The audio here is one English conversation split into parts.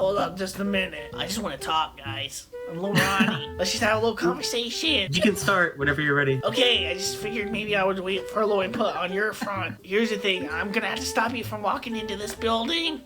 hold up just a minute. I just want to talk, guys. I'm Lil Ronny. Let's just have a little conversation. You can start whenever you're ready. Okay, I just figured maybe I would wait for a little input on your front. Here's the thing, I'm gonna have to stop you from walking into this building.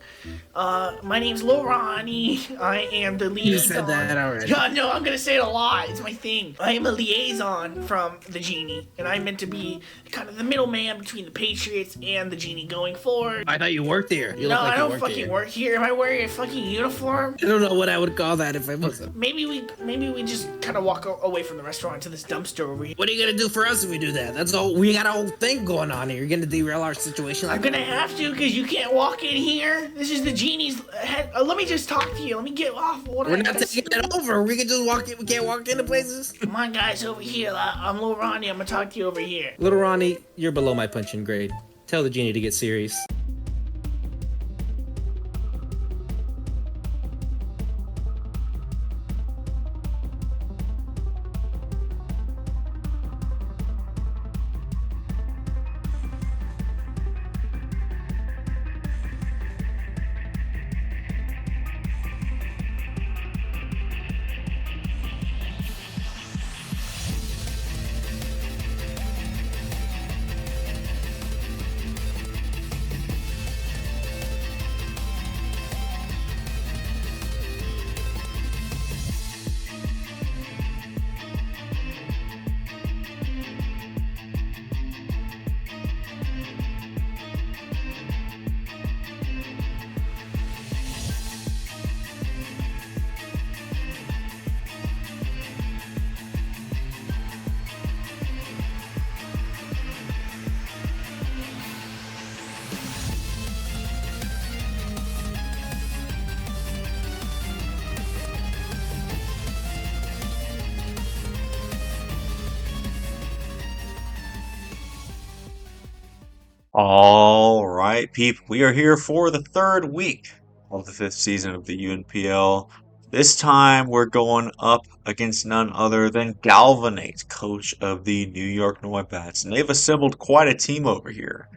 My name's Lil Ronny. I am the liaison. You said that already. Yeah, no, I'm gonna say it a lot. It's my thing. I am a liaison from the Genie, and I'm meant to be kind of the middleman between the Patriots and the Genie going forward. I thought you worked here. You No, look like I you don't work fucking here. work here. Am I wearing a fucking uniform? I don't know what I would call that if I wasn't. Maybe we just kind of walk away from the restaurant to this dumpster over here. What are you gonna do for us if we do that? That's all. We got a whole thing going on here. You're gonna derail our situation. I'm gonna have to, because you can't walk in here. This is the Genie's head. Let me just talk to you. Let me get off. We're not taking it over. We can just walk in. We can't walk into places. Come on, guys, over here. I'm Lil Ronny. I'm gonna talk to you over here. Little Ronny, you're below my punching grade. Tell the Genie to get serious. All right, people, we are here for the third week of the fifth season of the UNPL. This time we're going up against none other than GalvaNate, coach of the New York Noibats. And they've assembled quite a team over here.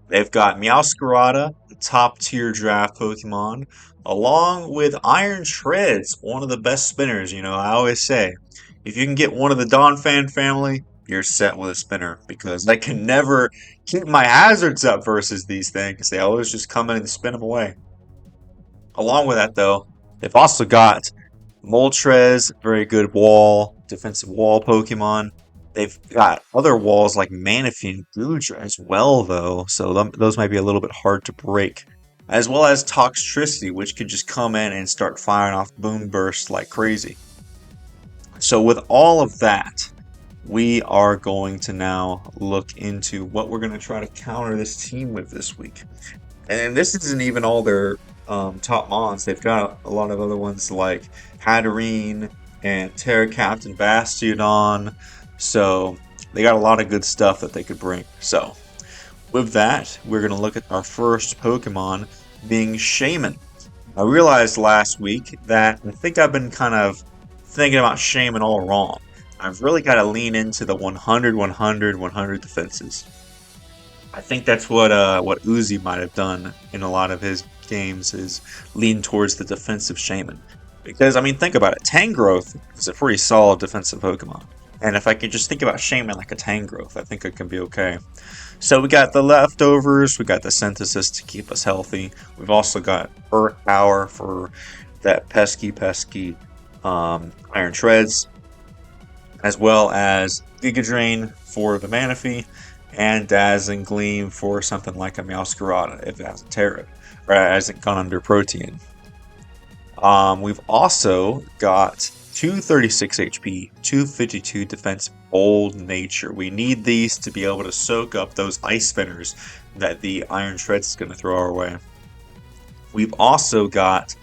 They've got Meowscarada, the top tier draft Pokemon, along with Iron Treads, one of the best spinners. You know, I always say, if you can get one of the Donphan family, you're set with a spinner, because I can never keep my hazards up versus these things. They always just come in and spin them away. Along with that, though, they've also got Moltres, very good defensive wall Pokemon. They've got other walls like Manaphy and Goodra as well, though, so those might be a little bit hard to break. As well as Toxtricity, which could just come in and start firing off boom bursts like crazy. So with all of that, we are going to now look into what we're going to try to counter this team with this week. And this isn't even all their top mons. They've got a lot of other ones like Hatterene and Terra Captain Bastiodon. So they got a lot of good stuff that they could bring. So with that, we're going to look at our first Pokemon being Shaman. I realized last week that I think I've been kind of thinking about Shaman all wrong. I've really got to lean into the 100, 100, 100 defenses. I think that's what Uzi might have done in a lot of his games, is lean towards the defensive Shaman. Because, I mean, think about it. Tangrowth is a pretty solid defensive Pokemon. And if I could just think about Shaman like a Tangrowth, I think it can be okay. So we got the leftovers, we got the Synthesis to keep us healthy. We've also got Earth Power for that pesky Iron Treads, as well as Giga Drain for the Manaphy, and Dazzling Gleam for something like a Meowscarada if it hasn't Terra, or hasn't gone under Protean. We've also got 236 HP, 252 defense, Bold Nature. We need these to be able to soak up those Ice Spinners that the Iron Treads is going to throw our way. We've also got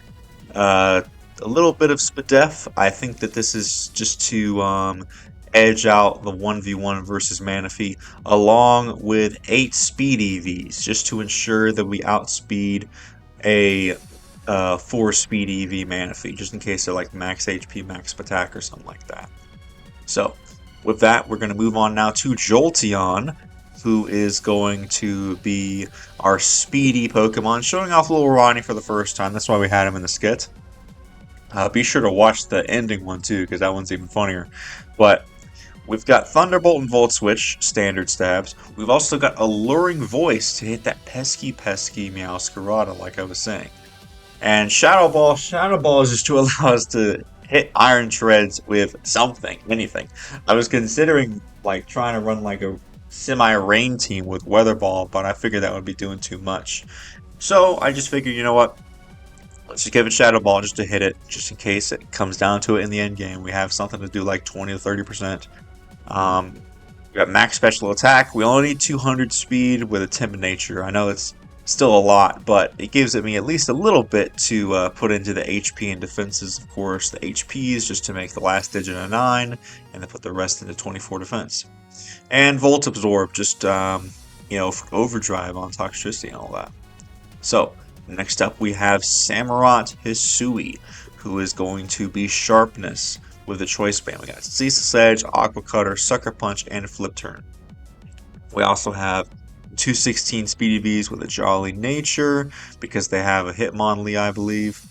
a little bit of Spadef. I think that this is just to edge out the 1v1 versus Manaphy, along with 8 speed EVs, just to ensure that we outspeed a 4 speed EV Manaphy, just in case they're like max HP, max attack, or something like that. So, with that, we're going to move on now to Jolteon, who is going to be our speedy Pokemon, showing off Lil Ronny for the first time. That's why we had him in the skit. Be sure to watch the ending one too, because that one's even funnier. But we've got Thunderbolt and Volt Switch, standard stabs. We've also got Alluring Voice to hit that pesky Meowscarada, like I was saying. And Shadow Ball is just to allow us to hit Iron Treads with something, anything. I was considering like trying to run like a semi-rain team with Weather Ball, but I figured that would be doing too much. So I just figured, you know what? Let's just give it Shadow Ball just to hit it, just in case it comes down to it in the end game. We have something to do like 20 to 30%. We got max special attack. We only need 200 speed with a timid nature. I know it's still a lot, but it gives me at least a little bit to put into the HP and defenses. Of course, the HP is just to make the last digit a 9, and then put the rest into 24 defense. And Volt Absorb, just for overdrive on Toxtricity and all that. So next up we have Samurott Hisui, who is going to be Sharpness with the choice band. We got Ceaseless Edge, Aqua Cutter, Sucker Punch, and Flip Turn. We also have 216 Speedy Bees with a Jolly Nature, because they have a Hitmonlee, I believe.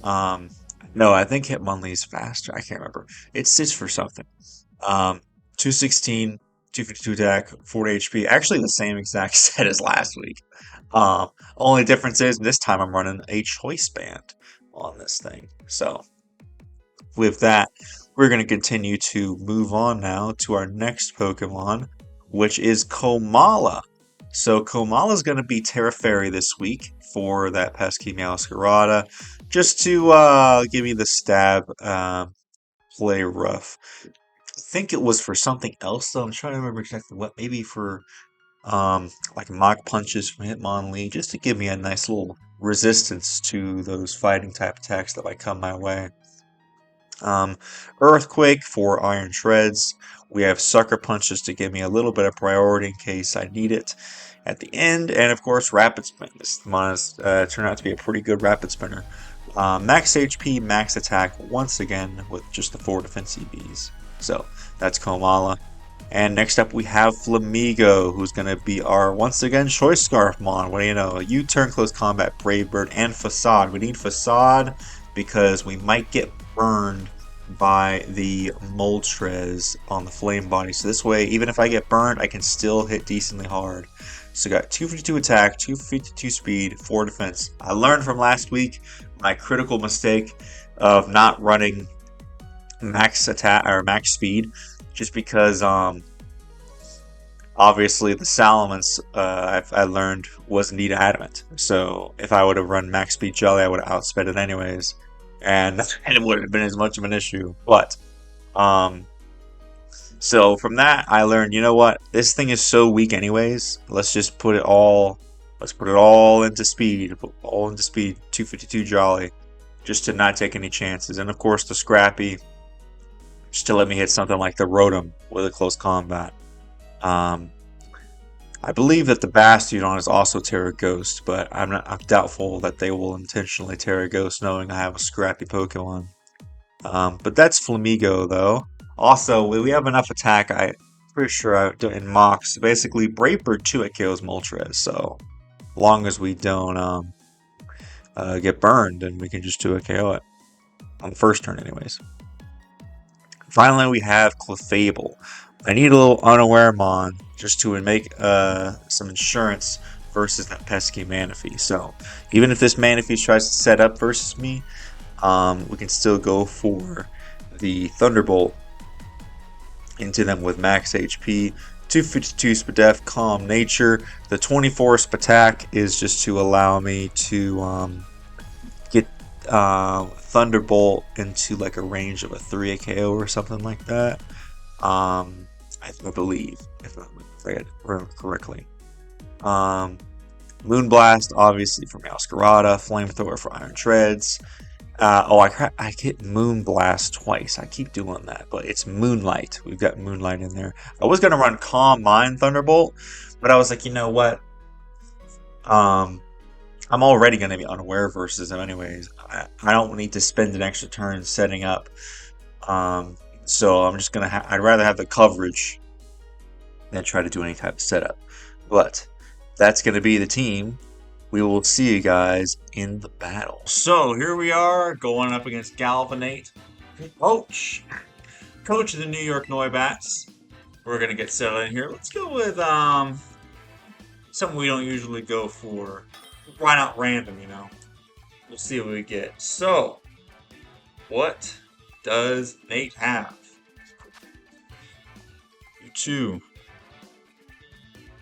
No, I think Hitmonlee is faster. I can't remember. It sits for something. 216, 252 attack, 40 HP. Actually, the same exact set as last week. Only difference is this time I'm running a choice band on this thing. So with that, we're going to continue to move on now to our next Pokemon, which is Komala. So Komala is going to be Terra Fairy this week for that pesky Meowscarada, just to give me the stab, play rough. I think it was for something else though. I'm trying to remember exactly what. Maybe for like Mach Punches from Hitmonlee, just to give me a nice little resistance to those fighting type attacks that might come my way. Earthquake for Iron Treads. We have Sucker Punches to give me a little bit of priority in case I need it at the end. And of course, Rapid Spin. This mon has turned out to be a pretty good Rapid Spinner. Max HP, max attack once again with just the 4 defense EVs. So that's Komala. And next up we have Flamigo, who's going to be our, once again, Choice Scarf Mon. What do you know? U-Turn, Close Combat, Brave Bird, and Facade. We need Facade because we might get burned by the Moltres on the Flame Body. So this way, even if I get burned, I can still hit decently hard. So got 252 attack, 252 speed, 4 defense. I learned from last week my critical mistake of not running max attack or max speed, just because obviously the Salamence I learned was indeed adamant. So if I would have run max speed Jelly, I would have outsped it anyways, and it wouldn't have been as much of an issue. But so from that I learned, you know what, this thing is so weak anyways, let's just put it all into speed, 252 Jolly, just to not take any chances. And of course the Scrappy, just to let me hit something like the Rotom with a close combat. I believe that the Bastiodon is also Terra Ghost, but I'm doubtful that they will intentionally Terra Ghost, knowing I have a Scrappy Pokemon. But that's Flamigo, though. Also, we have enough attack. I'm pretty sure in Mox, basically Brave Bird 2 it kills Moltres. So long as we don't get burned, then we can just do a KO it on the first turn, anyways. Finally, we have Clefable. I need a little Unaware Mon just to make some insurance versus that pesky Manaphy. So even if this Manaphy tries to set up versus me, we can still go for the Thunderbolt into them with max HP, 252 Spadef, Calm Nature. The 24 Spatak is just to allow me to get Thunderbolt into like a range of a 3 KO or something like that. I believe, if I remember correctly. Moonblast, obviously, for Meowscarada. Flamethrower for Iron Treads. I hit Moonblast twice. I keep doing that, but it's Moonlight. We've got Moonlight in there. I was going to run Calm Mind Thunderbolt, but I was like, you know what? I'm already going to be unaware versus him anyways. I don't need to spend an extra turn setting up. So I'm just going to I'd rather have the coverage than try to do any type of setup. But that's going to be the team we will see you guys in the battle. So here we are going up against GalvaNate, Coach of the New York Noibats. We're gonna get settled in here. Let's go with something we don't usually go for. Why not random, you know? We'll see what we get. So, what does Nate have? Two.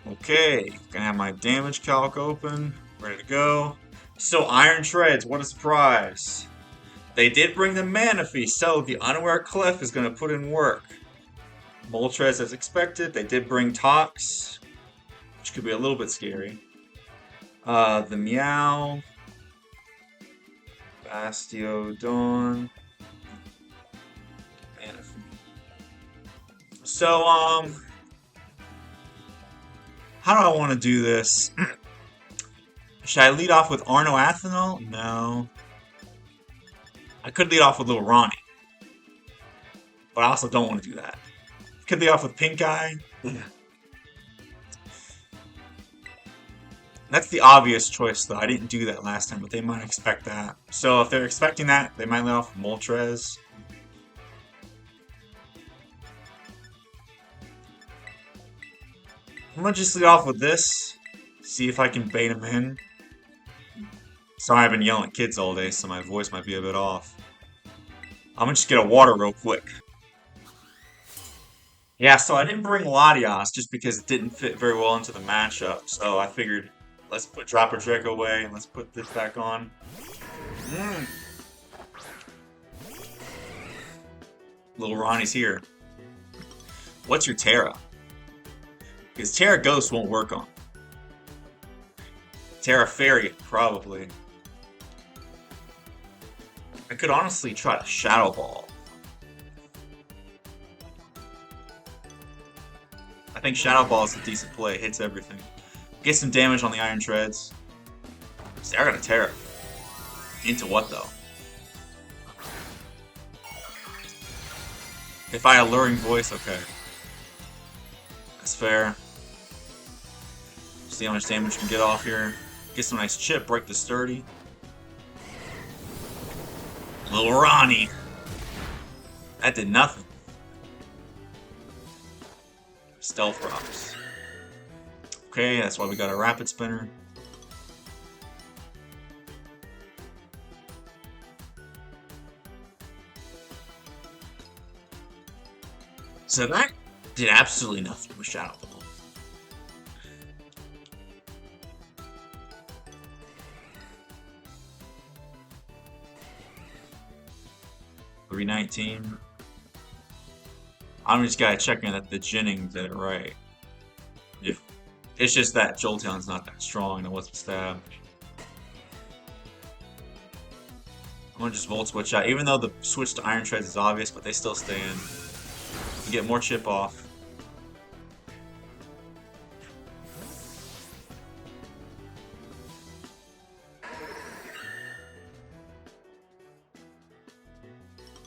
Okay, gonna have my damage calc open, ready to go. So Iron Treads, what a surprise. They did bring the Manaphy, so the Unaware Clef is gonna put in work. Moltres as expected, they did bring Tox, which could be a little bit scary. The Meow, Bastiodon, Manaphy. So, how do I want to do this? Should I lead off with Arno Athenol? No. I could lead off with Lil Ronny. But I also don't want to do that. Could lead off with Pink Eye. That's the obvious choice, though. I didn't do that last time, but they might expect that. So if they're expecting that, they might lead off with Moltres. I'm gonna just lead off with this, see if I can bait him in. Sorry, I've been yelling at kids all day, so my voice might be a bit off. I'm gonna just get a water real quick. Yeah, so I didn't bring Latias just because it didn't fit very well into the matchup. So I figured, let's put Dapper Drey away and let's put this back on. Lil Ronny's here. What's your Terra? Because Terra Ghost won't work on. Terra Fairy, probably. I could honestly try to Shadow Ball. I think Shadow Ball is a decent play. It hits everything. Get some damage on the Iron Treads. So they're gonna Terra. Into what, though? If I Alluring Voice, okay. That's fair. See how much damage we can get off here. Get some nice chip, break the sturdy. Lil Ronny. That did nothing. Stealth Rocks. Okay, that's why we got a Rapid Spinner. So that did absolutely nothing with Shadow Ball. $319. I'm just gotta check in that the Jennings did it right. Yeah. It's just that Jolteon's not that strong and it wasn't stabbed. I'm gonna just Volt Switch out, even though the switch to Iron Treads is obvious, but they still stay in. You get more chip off.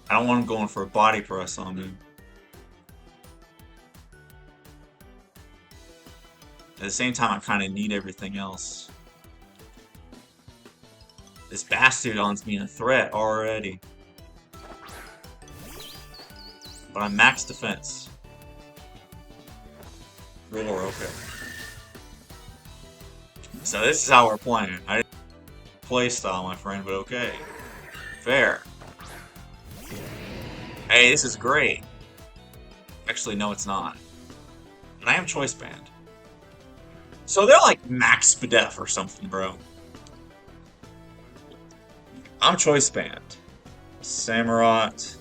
I don't want him going for a body press on me. At the same time, I kind of need everything else. This Bastiodon's being a threat already. But I'm max defense. Roar, okay. So this is how we're playing. I didn't play style, my friend, but okay. Fair. Hey, this is great. Actually, no, it's not. But I am Choice Band. So they're like max Spadef or something, bro. I'm Choice Band. Samurott.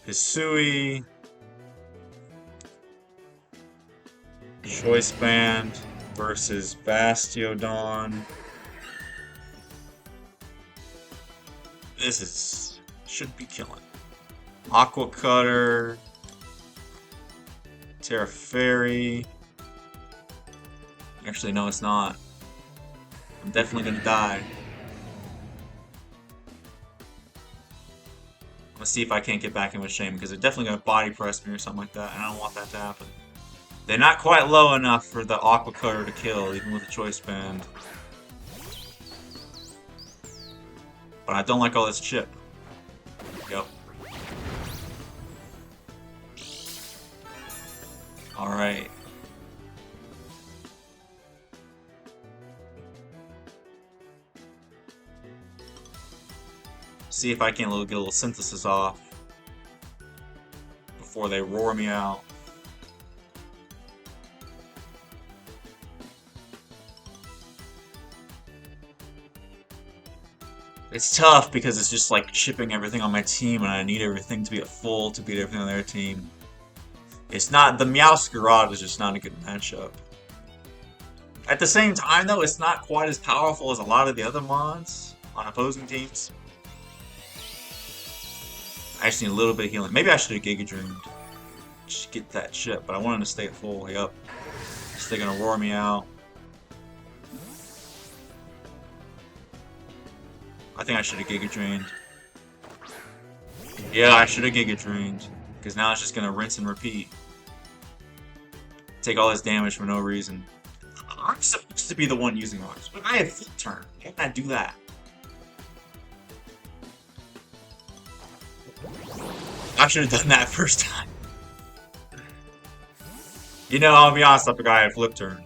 Hisui. Choice Band versus Bastiodon. This is... should be killing. Aqua Cutter. Terra Fairy. Actually, no, it's not. I'm definitely gonna die. Let's see if I can't get back in with Shame, because they're definitely gonna body press me or something like that, and I don't want that to happen. They're not quite low enough for the Aqua Cutter to kill, even with a Choice Band. But I don't like all this chip. Yep. Alright. See if I can get a little synthesis off before they roar me out. It's tough because it's just like shipping everything on my team and I need everything to be at full to beat everything on their team. It's not, the Meowscarada is just not a good matchup. At the same time though, it's not quite as powerful as a lot of the other mons on opposing teams. I just need a little bit of healing. Maybe I should have Giga Dreamed. Just get that chip, but I want him to stay at full. Yep. So they're gonna roar me out. I think I should have Giga Drained. Yeah, I should have Giga Drained. Because now it's just going to rinse and repeat. Take all this damage for no reason. I'm supposed to be the one using rocks, but I have flip turn. How can I do that? I should have done that first time. You know, I'll be honest, I forgot I had flip turn.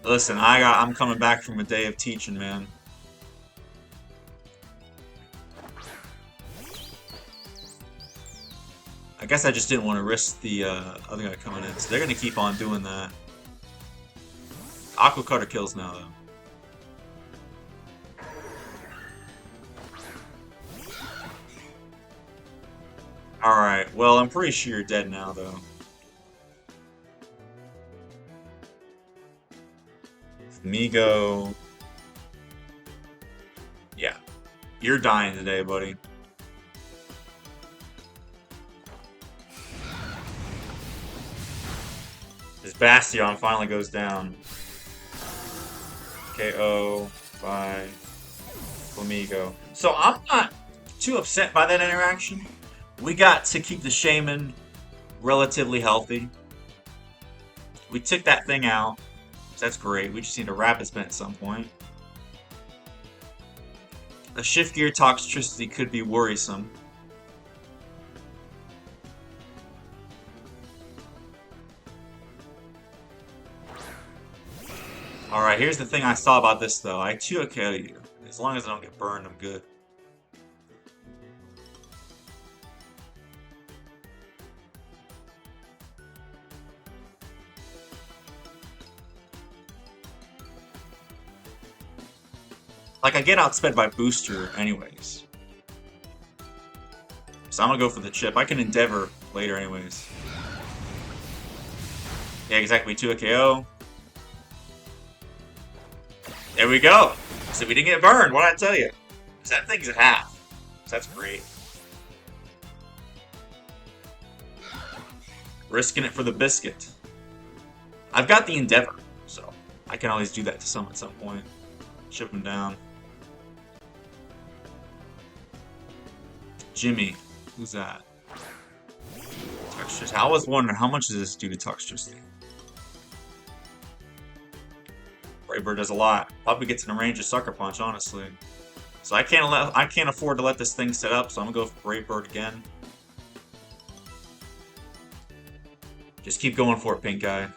Listen, I'm coming back from a day of teaching, man. I guess I just didn't want to risk the other guy coming in, so they're going to keep on doing that. Aqua Cutter kills now, though. Alright, well, I'm pretty sure you're dead now, though. Migo. Yeah. You're dying today, buddy. This Bastion finally goes down. KO by Flamigo. So I'm not too upset by that interaction. We got to keep the Shaman relatively healthy. We took that thing out. So that's great. We just need a Rapid Spin at some point. A Shift Gear Toxtricity could be worrisome. Alright, here's the thing I saw about this though. I 2-KO you. As long as I don't get burned, I'm good. Like, I get outsped by Booster anyways. So I'm gonna go for the chip. I can Endeavor later anyways. Yeah, exactly. 2-KO. There we go. So we didn't get burned. What did I tell you? Because that thing's at half. So that's great. Risking it for the biscuit. I've got the Endeavor, so I can always do that to some at some point. Chip him down. Jimmy. Who's that? Toxtricity. I was wondering how much does this do to Toxtricity? Brayber does a lot. Probably gets in the range of Sucker Punch, honestly. So I can't afford to let this thing set up, so I'm gonna go for Brayber again. Just keep going for it, pink guy.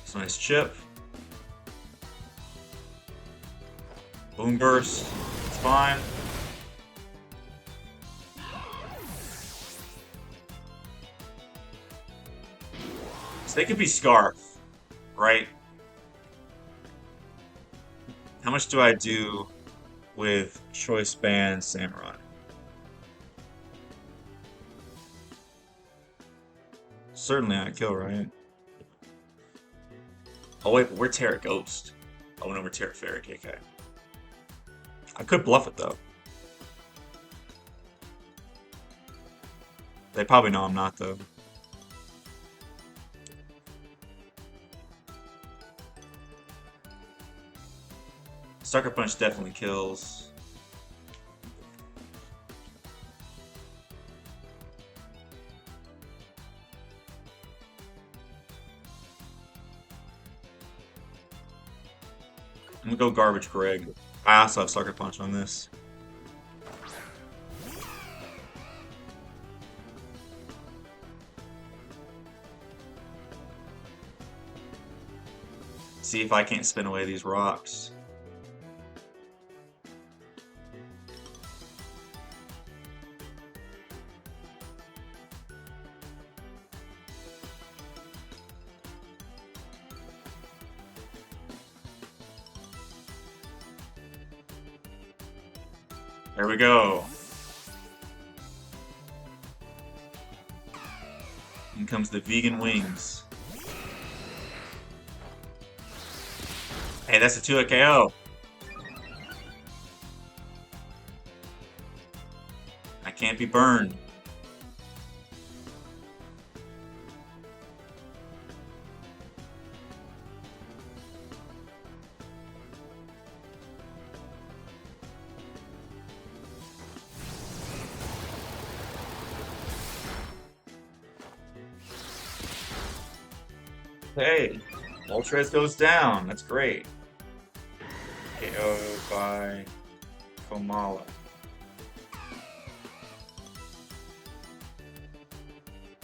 It's a nice chip. Boom burst. It's fine. So they could be Scarf, right? How much do I do with Choice Band Samurai? Certainly I kill, right? Oh wait, but we're Terra Ghost. Oh no, we're Terra Fairy, okay. I could bluff it though. They probably know I'm not though. Sucker Punch definitely kills. go Garbage Greg. I also have Sucker Punch on this. See if I can't spin away these rocks. There we go. In comes the vegan wings. Hey, that's a 2-hit KO. I can't be burned. Hey, Moltres goes down. That's great. KO by Komala.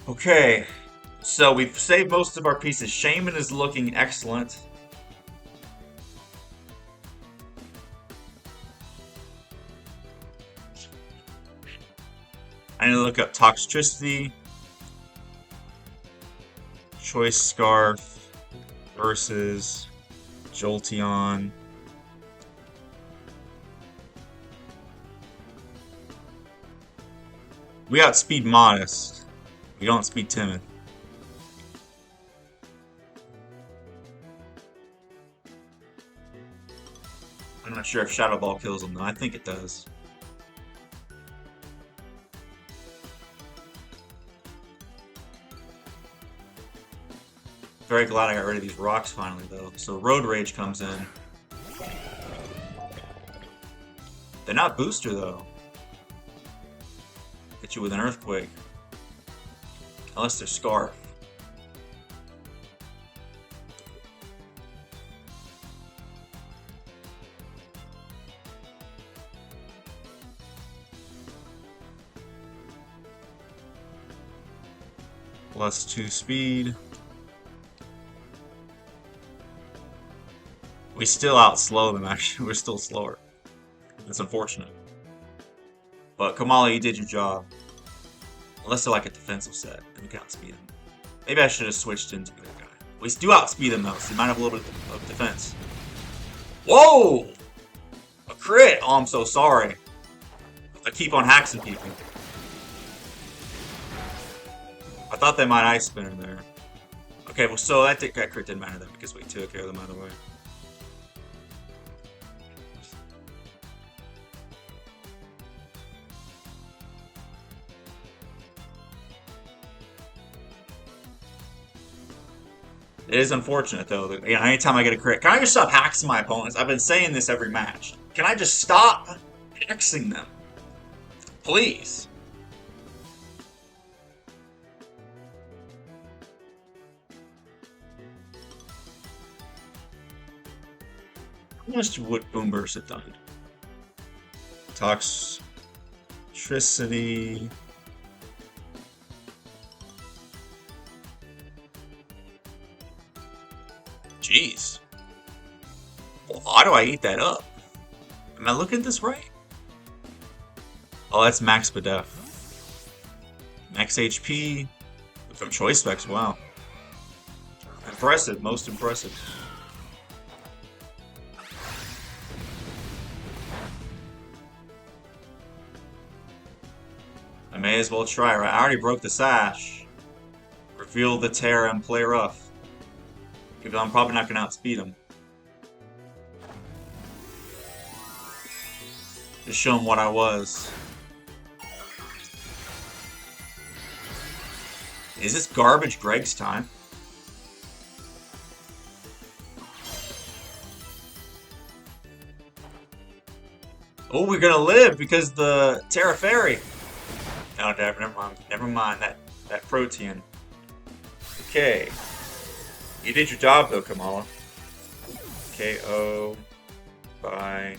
Okay, so we've saved most of our pieces. Shaman is looking excellent. I need to look up Toxtricity. Choice Scarf versus Jolteon. We outspeed Modest. We don't speed Timid. I'm not sure if Shadow Ball kills him though. I think it does. Very glad I got rid of these rocks finally, though. So Road Rage comes in. They're not booster, though. Hit you with an Earthquake. Unless they're Scarf. +2 speed. We still outslow them, actually. We're still slower. It's unfortunate. But Kamala, you did your job. Unless they're like a defensive set, then we can outspeed them. Maybe I should have switched into the guy. We do outspeed them though, so you might have a little bit of defense. Whoa! A crit! Oh, I'm so sorry. I keep on hacking people. I thought they might Ice Spin in there. Okay, well, so that crit didn't matter then because we took care of them either way. It is unfortunate, though, that, you know, anytime I get a crit, can I just stop hacking my opponents? I've been saying this every match. Can I just stop hexing them? Please. How much would Boom Burst have done? Toxtricity. Jeez. Well, how do I eat that up? Am I looking at this right? Oh, that's max Bedef. Max HP from choice specs, wow. Impressive, most impressive. I may as well try, right? I already broke the sash. Reveal the Terra and play rough. Even though I'm probably not going to outspeed him. Just show him what I was. Is this garbage Greg's time? Oh, we're going to live because the Terra Fairy. No, never mind. Never mind that protein. Okay. You did your job though, Kamala. KO by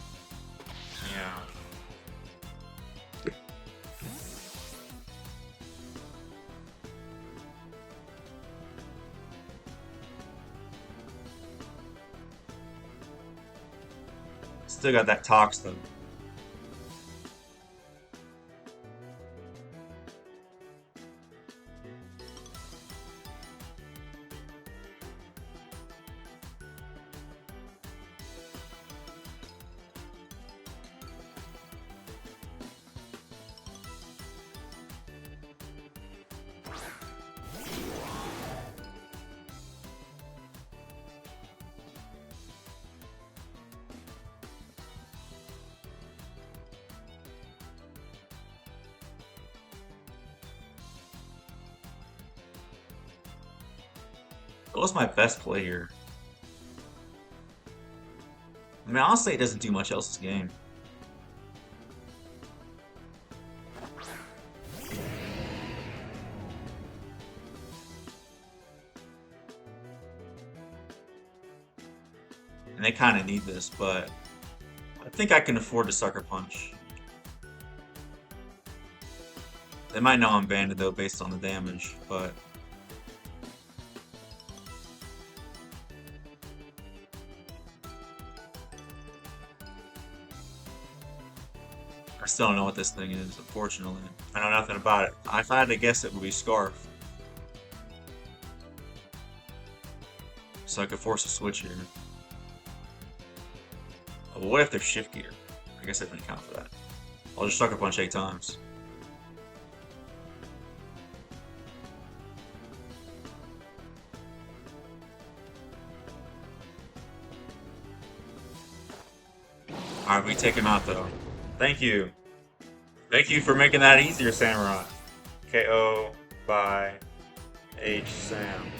Meow. Still got that Tox though. What was my best play here? I mean, honestly, it doesn't do much else this game. And they kind of need this, but I think I can afford to Sucker Punch. They might know I'm banded though based on the damage, but I still don't know what this thing is, unfortunately. I know nothing about it. If I had to guess, it would be Scarf. So I could force a switch here. Oh, but what if they're Shift Gear? I guess I didn't account for that. I'll just Sucker Punch 8 times. Alright, we take him out though. Thank you. Thank you for making that easier, Samurai. KO by H Sam.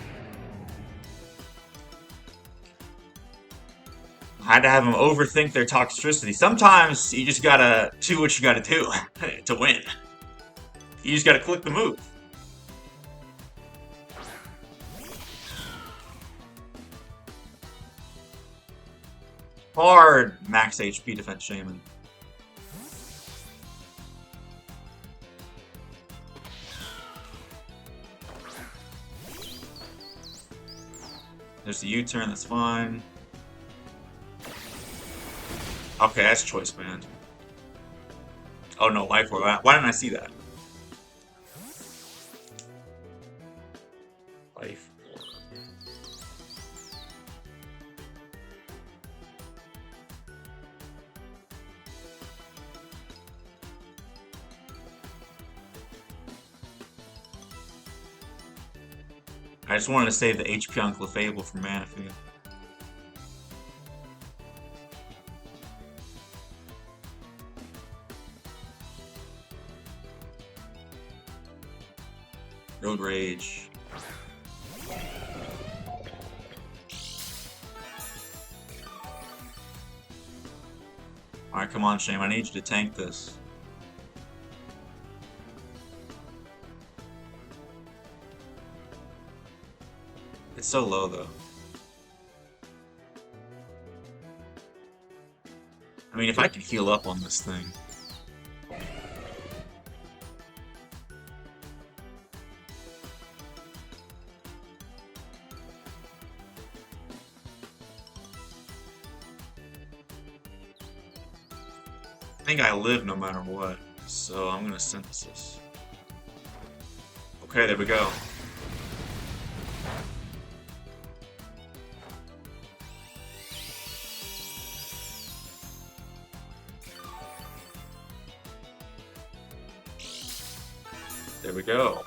I had to have them overthink their toxicity. Sometimes you just gotta do what you gotta do to win. You just gotta click the move. Hard max HP defense shaman. There's the U-turn, that's fine. Okay, that's choice band. Oh no, life orb. Why didn't I see that? Life orb. I just wanted to save the HP on Clefable for Manaphy. Road Rage. Alright, come on, Shame. I need you to tank this. It's so low, though. I mean, if I could heal up on this thing. I think I live no matter what, so I'm gonna Synthesis. Okay, there we go. There we go.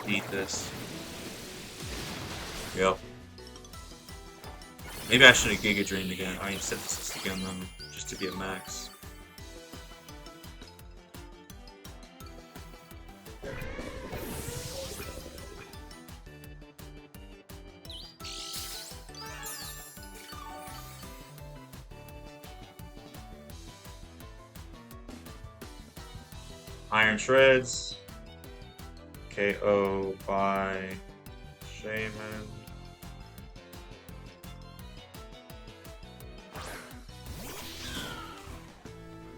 Eat this. Yep. Maybe I should have Giga Drained again. I need Synthesis again then, just to get max. Iron Treads. KO by Shaman.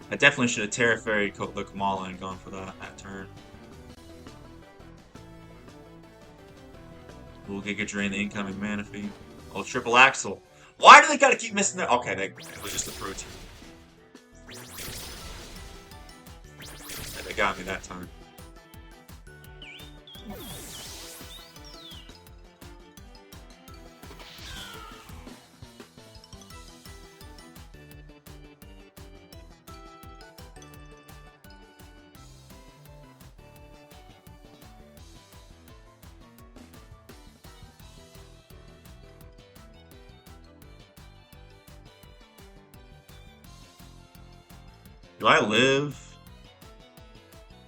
I definitely should have Terra Fairy the Kamala and gone for that turn. We'll Giga Drain the incoming Manaphy. Oh, Triple Axle. Why do they gotta keep missing that? Okay, it was just a protein. Yeah, they got me that time. Do I live?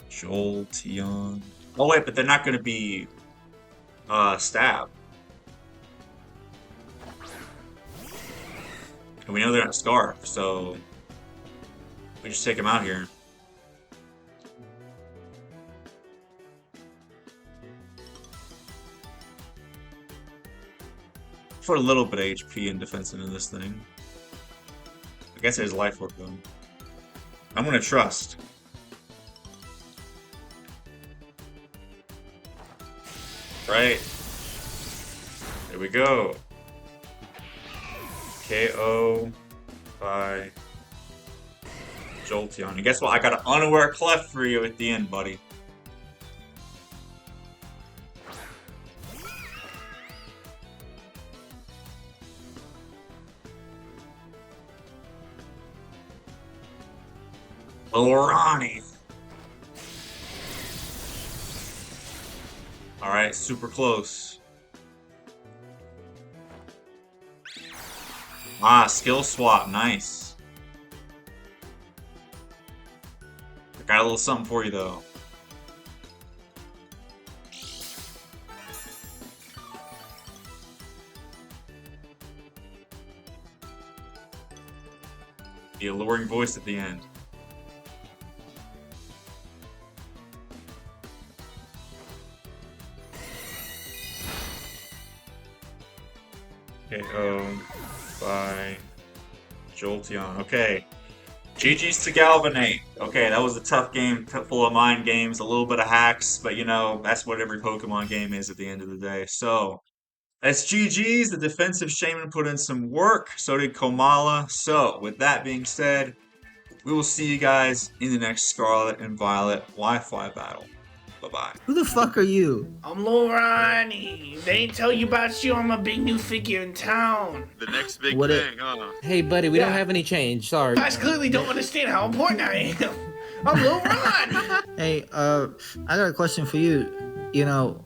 Jolteon. Oh wait, but they're not gonna be stab. And we know they're not Scarf, so we just take them out here. Put a little bit of HP and defense into this thing. I guess there's life work though. I'm gonna trust. Right. There we go. KO by Jolteon. And guess what? I got an unaware cleft for you at the end, buddy. Lil Ronny. Alright, super close. Ah, skill swap, nice. I got a little something for you though. The alluring voice at the end. KO by Jolteon. Okay. GG's to GalvaNate. Okay, that was a tough game, full of mind games, a little bit of hacks, but you know, that's what every Pokemon game is at the end of the day. So, that's GG's. The defensive Shaman put in some work. So did Kamala. So, with that being said, we will see you guys in the next Scarlet and Violet Wi-Fi battle. Bye-bye. Who the fuck are you? I'm Lil Ronny. They ain't tell you about you. I'm a big new figure in town. The next big What thing, huh? Hey, buddy, we don't have any change. Sorry. You guys clearly don't understand how important I am. I'm Lil Ronny. Hey, I got a question for you. You know,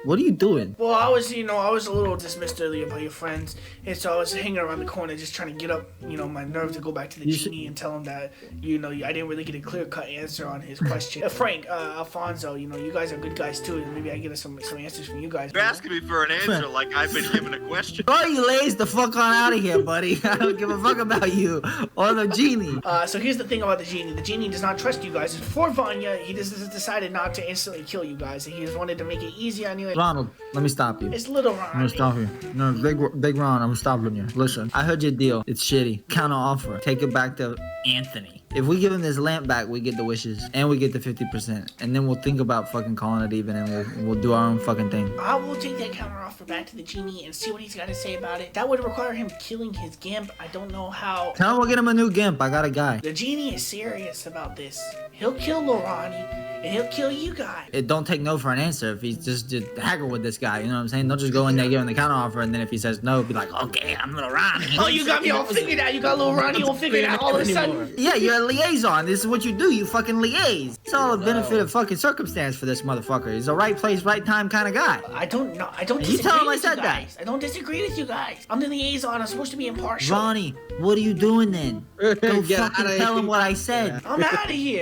what are you doing? Well, I was a little dismissed earlier by your friends, and so I was hanging around the corner just trying to get up, my nerve to go back to the genie and tell him that, I didn't really get a clear-cut answer on his question. Frank, Alfonso, you guys are good guys too, and maybe I get some answers from you guys. You're asking me for an answer like I've been given a question. Oh, you lays the fuck on out of here, buddy. I don't give a fuck about you or the genie. So here's the thing about the genie. The genie does not trust you guys. For Vanya, he just decided not to instantly kill you guys. He just wanted to make it easy on you. Ronald, let me stop you. It's Little Ronny. I'm gonna stop you. No, Big Ron, I'm stopping you. Listen, I heard your deal. It's shitty. Counter offer. Take it back to Anthony. If we give him this lamp back, we get the wishes and we get the 50%. And then we'll think about fucking calling it even and we'll do our own fucking thing. I will take that counter offer back to the genie and see what he's got to say about it. That would require him killing his Gimp. I don't know how. Tell him we'll get him a new Gimp. I got a guy. The genie is serious about this. He'll kill Lil Ronny and he'll kill you guys. It don't take no for an answer if he's just haggle with this guy. You know what I'm saying? Don't just go in there, give him the counter offer, and then if he says no, be like, okay, I'm Lil Ronny. Oh, you got me all figured out. You got Lil Ronny all figured out all of a sudden. Yeah, you're a liaison. This is what you do. You fucking liaise. It's all a benefit of fucking circumstance for this motherfucker. He's a right place, right time kind of guy. I don't know. I don't You disagree tell him I with you said that. guys. I don't disagree with you guys. I'm the liaison. I'm supposed to be impartial. Ronnie, what are you doing then? Go Get fucking outta tell here. him what I said. I'm out of here.